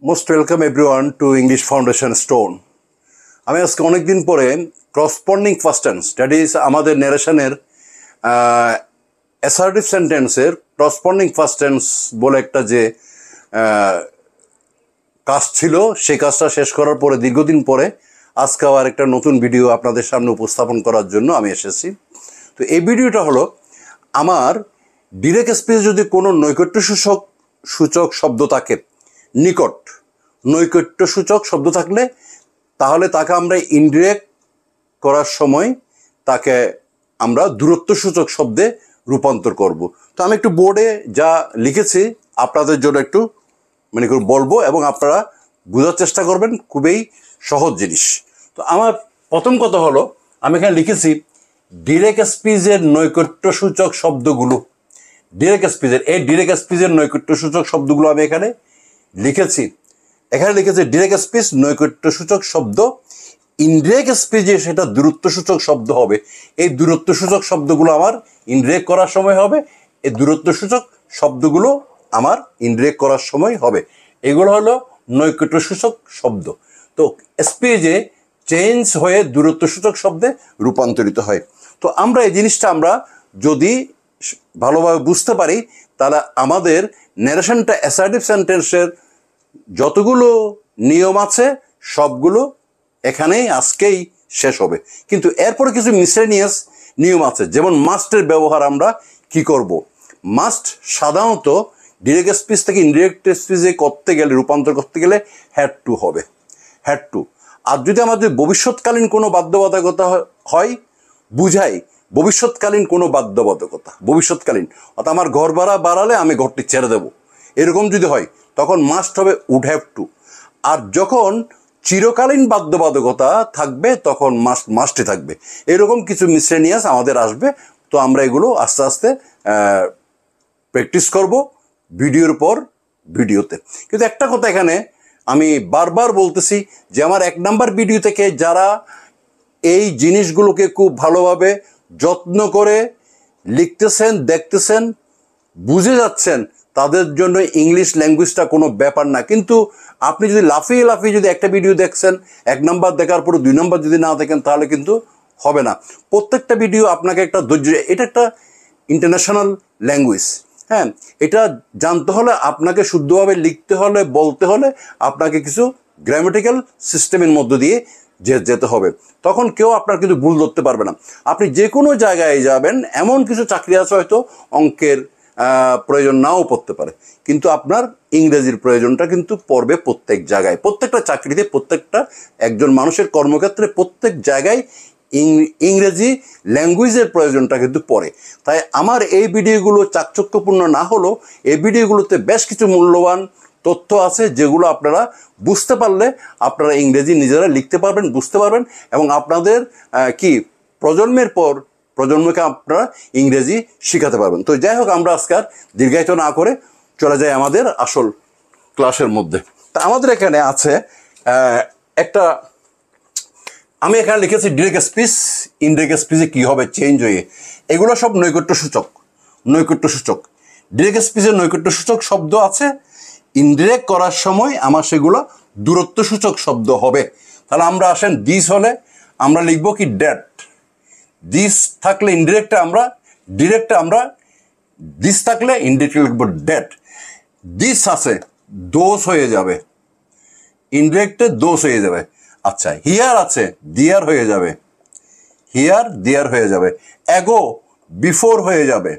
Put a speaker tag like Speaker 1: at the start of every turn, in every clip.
Speaker 1: Most welcome everyone to English Foundation Stone. আমি আজকে অনেক দিন পরে corresponding past tense, that is আমাদের narration-এর assertive sentence-এর corresponding past tense বলে একটা যে কাজ ছিল, সেই কাজটা শেষ করার পরে দীর্ঘদিন পরে আজকে আবার একটা নতুন ভিডিও আপনাদের সামনে উপস্থাপন করার জন্য আমি এসেছি। তো এই ভিডিওটা হলো আমার ডিরেক্ট স্পিচে যদি কোনো নৈকট্য সূচক শব্দ থাকে, নিকট নৈকট্য সূচক শব্দ থাকলে তাহলে তাকে আমরা ইনডিরেক্ট করার সময় তাকে আমরা দূরত্ব সূচক শব্দে রূপান্তর করব। তো আমি একটু বোর্ডে যা লিখেছি আপনাদের জন্য একটু মানে করে বলবো এবং আপনারা বোঝার চেষ্টা করবেন, খুবই সহজ জিনিস। তো আমার প্রথম কথা হলো আমি এখানে লিখেছি ডিরেক্ট স্পিচের নৈকট্য সূচক শব্দগুলো, ডিরেক্ট স্পিচের এই ডিরেক্ট স্পিচের নৈকট্য সূচক শব্দগুলো আমি এখানে লিখেছি। এখানে লিখেছে ডিরেক্ট স্পিচ নৈকট্য সূচক শব্দ, ইনডিরেক্ট স্পিচে সেটা দূরত্ব সূচক শব্দ হবে। এই দূরত্ব সূচক শব্দগুলো আমার ইনডিরেক্ট করার সময় হবে, এই দূরত্ব সূচক শব্দগুলো আমার ইনডিরেক্ট করার সময় হবে। এগুলো হলো নৈকট্য সূচক শব্দ। তো স্পিচে চেঞ্জ হয়ে দূরত্ব সূচক শব্দে রূপান্তরিত হয়। তো আমরা এই জিনিসটা আমরা যদি ভালোভাবে বুঝতে পারি তাহলে আমাদের ন্যারেশনটা অ্যাসার্টিভ সেন্টেন্সের যতগুলো নিয়ম আছে সবগুলো এখানেই আজকেই শেষ হবে। কিন্তু এরপরে কিছু মিসেলেনিয়াস নিয়ম আছে, যেমন মাস্টের ব্যবহার আমরা কি করব। মাস্ট সাধারণত ডিরেক্ট স্পিচ থেকে ইনডিরেক্ট স্পিচে করতে গেলে রূপান্তর করতে গেলে হ্যাড টু হবে, হ্যাড টু। আর যদি আমাদের ভবিষ্যৎকালীন কোনো বাধ্যবাধকতা হয়, বুঝাই ভবিষ্যৎকালীন কোনো বাধ্যবাধকতা, ভবিষ্যৎকালীন অর্থাৎ আমার ঘর ভাড়া বাড়ালে আমি ঘরটি ছেড়ে দেবো, এরকম যদি হয় তখন মাস্ট হবে উড হ্যাভ টু। আর যখন চিরকালীন বাধ্যবাধকতা থাকবে তখন মাস্টই থাকবে। এরকম কিছু মিসলেনিয়াস আমাদের আসবে। তো আমরা এগুলো আস্তে আস্তে প্র্যাকটিস করব ভিডিওর পর ভিডিওতে। কিন্তু একটা কথা এখানে আমি বারবার বলতেছি যে আমার 1 নাম্বার ভিডিও থেকে যারা এই জিনিসগুলোকে খুব ভালোভাবে যত্ন করে লিখতেছেন, দেখতেছেন, বুঝে যাচ্ছেন, তাদের জন্য ইংলিশ ল্যাঙ্গুয়েজটা কোনো ব্যাপার না। কিন্তু আপনি যদি লাফিয়ে লাফিয়ে যদি একটা ভিডিও দেখছেন, 1 নাম্বার দেখার পরে 2 নাম্বার যদি না দেখেন তাহলে কিন্তু হবে না। প্রত্যেকটা ভিডিও আপনাকে একটা ধৈর্য, এটা একটা ইন্টারন্যাশনাল ল্যাঙ্গুয়েজ, হ্যাঁ, এটা জানতে হলে আপনাকে শুদ্ধভাবে লিখতে হলে, বলতে হলে আপনাকে কিছু গ্রামেটিক্যাল সিস্টেমের মধ্য দিয়ে যেতে হবে। তখন কেউ আপনার কিন্তু ভুল ধরতে পারবে না। আপনি যে কোনো জায়গায় যাবেন, এমন কিছু চাকরি আছে হয়তো অঙ্কের প্রয়োজন নাও পড়তে পারে, কিন্তু আপনার ইংরেজির প্রয়োজনটা কিন্তু পড়বে প্রত্যেক জায়গায়, প্রত্যেকটা চাকরিতে, প্রত্যেকটা একজন মানুষের কর্মক্ষেত্রে প্রত্যেক জায়গায় ইংরেজি ল্যাঙ্গুয়েজের প্রয়োজনটা কিন্তু পড়ে। তাই আমার এই ভিডিওগুলো চাকচক্যপূর্ণ না হলেও এই ভিডিওগুলোতে বেশ কিছু মূল্যবান তথ্য আছে যেগুলো আপনারা বুঝতে পারলে আপনারা ইংরেজি নিজেরা লিখতে পারবেন, বুঝতে পারবেন এবং আপনাদের কি প্রজন্মের পর প্রজন্মকে আপনারা ইংরেজি শেখাতে পারবেন। তো যাই হোক, আমরা আজকে আর দীর্ঘায়িত না করে চলে যাই আমাদের আসল ক্লাসের মধ্যে। তা আমাদের এখানে আছে একটা, আমি এখানে লিখেছি ডিরেক্ট স্পিচ, ইনডিরেক্ট স্পিচে কী হবে চেঞ্জ হয়ে, এগুলো সব নৈকট্য সূচক, নৈকট্য সূচক। ডিরেক্ট স্পিচের নৈকট্য সূচক শব্দ আছে, ইনডিরেক্ট করার সময় আমার সেগুলো দূরত্ব সূচক শব্দ হবে। তাহলে আমরা আসেন দিস হলে আমরা লিখব কি ড্যাট, দিস থাকলে ইনডিরেক্টে আমরা, ডিরেক্টে আমরা দিস থাকলে ইনডিরেক্টে লিখব ড্যাট। দিস আছে দোষ হয়ে যাবে, ইনডিরেক্টে দোষ হয়ে যাবে। আচ্ছা, হিয়ার আছে দিয়ার হয়ে যাবে, হিয়ার দিয়ার হয়ে যাবে। এগো বিফোর হয়ে যাবে,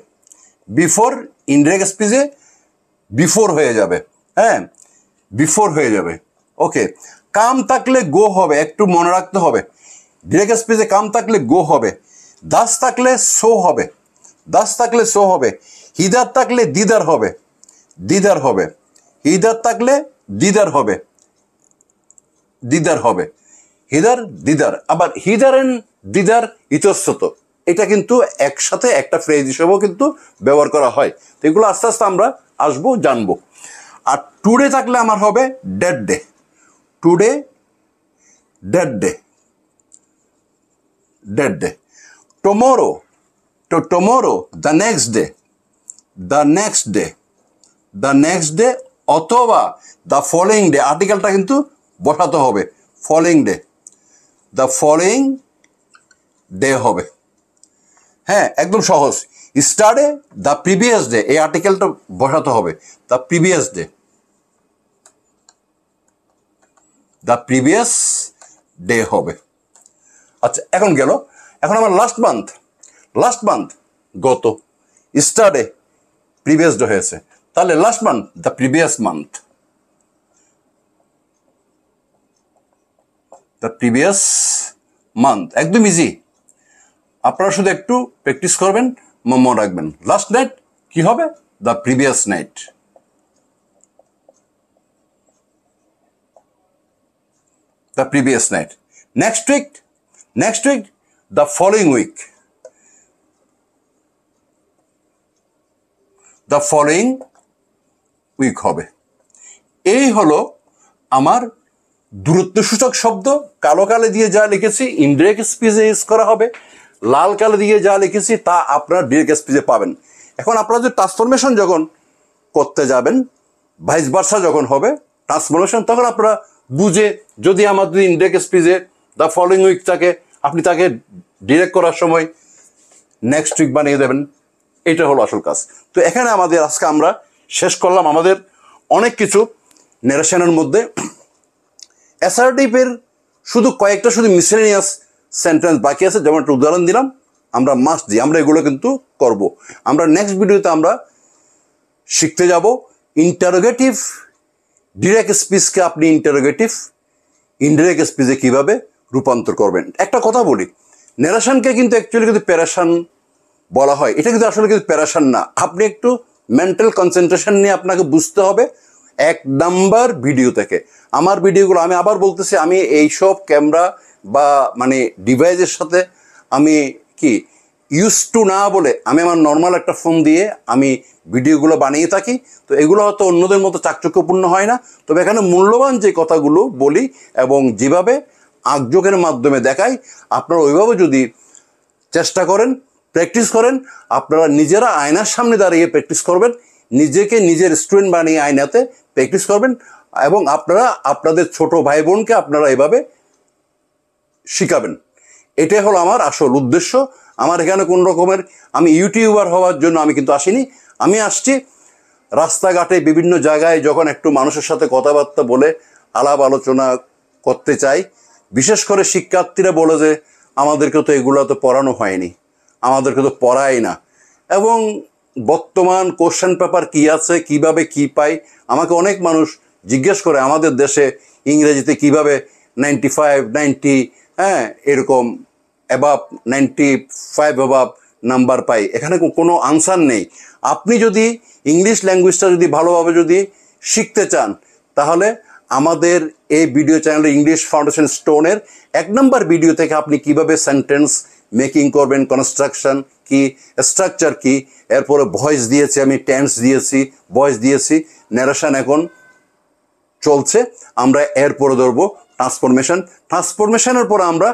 Speaker 1: বিফোর ইনডিরেক্ট স্পিচে বিফোর হয়ে যাবে, হ্যাঁ, বিফোর হয়ে যাবে। ওকে, কাম থাকলে গো হবে, একটু মনে রাখতে হবে। ডিরেক্ট স্পিচে কাম থাকলে গো হবে, দাস থাকলে সো হবে, দাস থাকলে সো হবে। হিদার থাকলে দিদার হবে, দিদার হবে। হিদার থাকলে দিদার হবে, দিদার হবে। হিদার দিদার, আবার হিদার এন্ড দিদার ইতস্তত, এটা কিন্তু একসাথে একটা ফ্রেজ হিসেবেও কিন্তু ব্যবহার করা হয়। তো এগুলো আস্তে আস্তে আমরা আসবো, জানবো। আর টুডে থাকলে আমার হবে dead day, today dead day, dead day. Tomorrow, তো tomorrow the next day, the next day, the next day অথবা দ্য ফলোয়িং ডে, আর্টিকেলটা কিন্তু বসাতে হবে following day, the following day হবে। হ্যাঁ, একদম সহজ। স্টারডে দ্য প্রিভিয়াস ডে, এই আর্টিকেলটা বসাতে হবে the previous day, the previous day হবে। আচ্ছা, এখন গেল, এখন আমার লাস্ট মান্থ গত, স্টারডে প্রিভিয়াস ডে হয়েছে, তাহলে last month the previous month, the previous month. একদম ইজি, আপনারা শুধু একটু প্র্যাকটিস করবেন, মনে রাখবেন। লাস্ট নাইট কি হবে? The previous night, the previous night. Next week the following week, the following week হবে। এই হলো আমার দূরত্বসূচক শব্দ। কালো কালে দিয়ে যা লিখেছি ইনডিরেক্ট স্পিচে ইউজ করা হবে, লাল কালে দিয়ে যা লিখেছি তা আপনারা ডিরেক্ট স্পিচে পাবেন। এখন আপনারা যে ট্রান্সফরমেশন যখন করতে যাবেন, ভাইস ভার্সা যখন হবে ট্রান্সফরমেশন, তখন আপনারা বুঝে, যদি আমাদের ইনডিরেক্ট স্পিচে দ্য ফলোয়িং উইক থাকে, আপনি তাকে ডিরেক্ট করার সময় নেক্সট উইক বানিয়ে দেবেন। এটা হলো আসল কাজ। তো এখানে আমাদের আজকে আমরা শেষ করলাম আমাদের অনেক কিছু ন্যারেশনের মধ্যে। অ্যাসার্টিভের শুধু কয়েকটা মিসেলেনিয়াস সেন্টেন্স বাকি আছে, যেমন একটা উদাহরণ দিলাম, আমরা মাস্ট দিই, আমরা এগুলো কিন্তু করব। আমরা নেক্সট ভিডিওতে আমরা শিখতে যাব ইন্টারোগেটিভ ডিরেক্ট স্পিচকে আপনি ইনডিরেক্ট স্পিচে কীভাবে রূপান্তর করবেন। একটা কথা বলি, ন্যারেশনকে কিন্তু অ্যাকচুয়ালি কিন্তু প্যারেশান বলা হয়, এটা কিন্তু আসলে কিন্তু প্যারেশান না। আপনি একটু মেন্টাল কনসেন্ট্রেশন নিয়ে আপনাকে বুঝতে হবে। 1 নাম্বার ভিডিও থেকে আমার ভিডিওগুলো, আমি আবার বলতেছি, আমি এইসব ক্যামেরা বা মানে ডিভাইসের সাথে আমি কি ইউজ টু না বলে আমি আমার নর্মাল একটা ফোন দিয়ে আমি ভিডিওগুলো বানিয়ে থাকি। তো এগুলো হয়তো অন্যদের মতো চাকচক্যপূর্ণ হয় না, তবে এখানে মূল্যবান যে কথাগুলো বলি এবং যেভাবে আগ্যোগের মাধ্যমে দেখাই, আপনারা ওইভাবে যদি চেষ্টা করেন, প্র্যাকটিস করেন, আপনারা নিজেরা আয়নার সামনে দাঁড়িয়ে প্র্যাকটিস করবেন, নিজেকে নিজের স্টুডেন্ট বানিয়ে আয়নাতে প্র্যাকটিস করবেন, এবং আপনারা আপনাদের ছোট ভাই বোনকে আপনারা এভাবে শিখাবেন। এটাই হলো আমার আসল উদ্দেশ্য। আমার এখানে কোন রকমের আমি ইউটিউবার হওয়ার জন্য আমি কিন্তু আসিনি। আমি আসছি রাস্তাঘাটে বিভিন্ন জায়গায় যখন একটু মানুষের সাথে কথাবার্তা বলে আলাপ আলোচনা করতে চাই, বিশেষ করে শিক্ষার্থীরা বলে যে আমাদেরকে তো এগুলো তো পড়ানো হয়নি, আমাদেরকে তো পড়ায় না, এবং বর্তমান কোশ্চেন পেপার কী আছে, কিভাবে কি পাই, আমাকে অনেক মানুষ জিজ্ঞেস করে আমাদের দেশে ইংরেজিতে কিভাবে 95, 90, হ্যাঁ, এরকম অ্যাবাভ 95 অ্যাবাভ নাম্বার পাই। এখানে কোনো আনসার নেই। আপনি যদি ইংলিশ ল্যাঙ্গুয়েজটা যদি ভালোভাবে যদি শিখতে চান, তাহলে আমাদের এই ভিডিও চ্যানেলে ইংলিশ ফাউন্ডেশন স্টোনের 1 নম্বর ভিডিও থেকে আপনি কিভাবে সেন্টেন্স মেকিং করবেন, কনস্ট্রাকশন কি, স্ট্রাকচার কি, এরপরে ভয়েস দিয়েছি আমি, টেন্স দিয়েছি, ভয়েস দিয়েছি, ন্যারেশন এখন চলছে, আমরা এরপরে ধরবো ট্রান্সফরমেশনের পর আমরা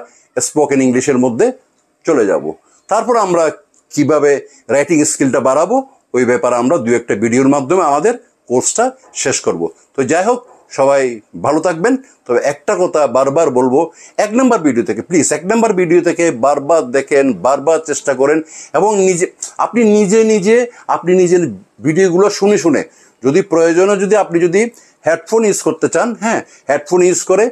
Speaker 1: স্পোকেন ইংলিশের মধ্যে চলে যাব। তারপর আমরা কিভাবে রাইটিং স্কিলটা বাড়াবো ওই ব্যাপারে আমরা 2-1টা ভিডিওর মাধ্যমে আমাদের কোর্সটা শেষ করব। তো যাই হোক, সবাই ভালো থাকবেন। তবে একটা কথা বারবার বলবো, 1 নম্বর ভিডিও থেকে প্লিজ 1 নম্বর ভিডিও থেকে বারবার দেখেন, বারবার চেষ্টা করেন, এবং আপনি নিজে ভিডিওগুলো শুনে যদি প্রয়োজনে আপনি যদি হেডফোন ইউজ করতে চান, হ্যাঁ, হেডফোন ইউজ করে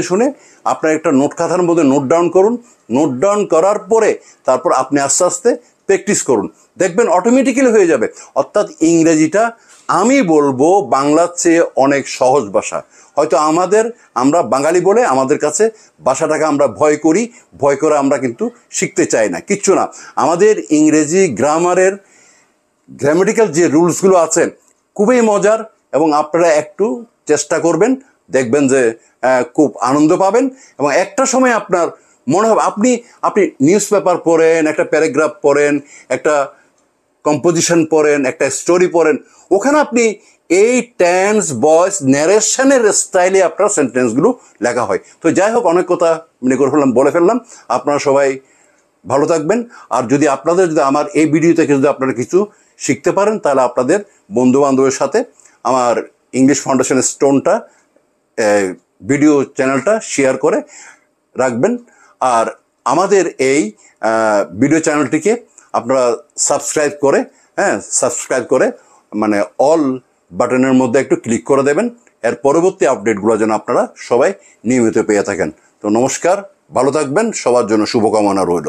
Speaker 1: শুনে আপনার একটা নোট খাতার মধ্যে নোট ডাউন করুন। নোট ডাউন করার পরে তারপর আপনি আস্তে আস্তে প্র্যাকটিস করুন, দেখবেন অটোমেটিক্যালি হয়ে যাবে। অর্থাৎ ইংরেজিটা আমি বলবো বাংলার চেয়ে অনেক সহজ ভাষা। হয়তো আমরা বাঙালি বলে আমাদের কাছে ভাষাটাকে আমরা ভয় করে আমরা কিন্তু শিখতে চাই না, কিচ্ছু না। আমাদের ইংরেজি গ্রামাটিক্যাল যে রুলসগুলো আছে খুবই মজার, এবং আপনারা একটু চেষ্টা করবেন, দেখবেন যে খুব আনন্দ পাবেন। এবং একটা সময় আপনার মনে হবে আপনি নিউজ পেপার পড়েন, একটা প্যারাগ্রাফ পড়েন, একটা কম্পোজিশন পড়েন, একটা স্টোরি পড়েন, ওখানে আপনি এই টেন্স, ভয়েস, ন্যারেশনের স্টাইলে আপনার সেন্টেন্সগুলো লেখা হয়। তো যাই হোক, অনেক কথা বলে ফেললাম। আপনারা সবাই ভালো থাকবেন। আর যদি আমার এই ভিডিও থেকে যদি আপনারা কিছু শিখতে পারেন, তাহলে আপনাদের বন্ধু বান্ধবের সাথে আমার ইংলিশ ফাউন্ডেশন স্টোনটা ভিডিও চ্যানেলটা শেয়ার করে রাখবেন। আর আমাদের এই ভিডিও চ্যানেলটিকে আপনারা সাবস্ক্রাইব করে মানে অল বাটনের মধ্যে একটু ক্লিক করে দেবেন। এর পরবর্তী আপডেটগুলো যেন আপনারা সবাই নিয়মিত পেয়ে থাকেন। তো নমস্কার, ভালো থাকবেন, সবার জন্য শুভকামনা রইল।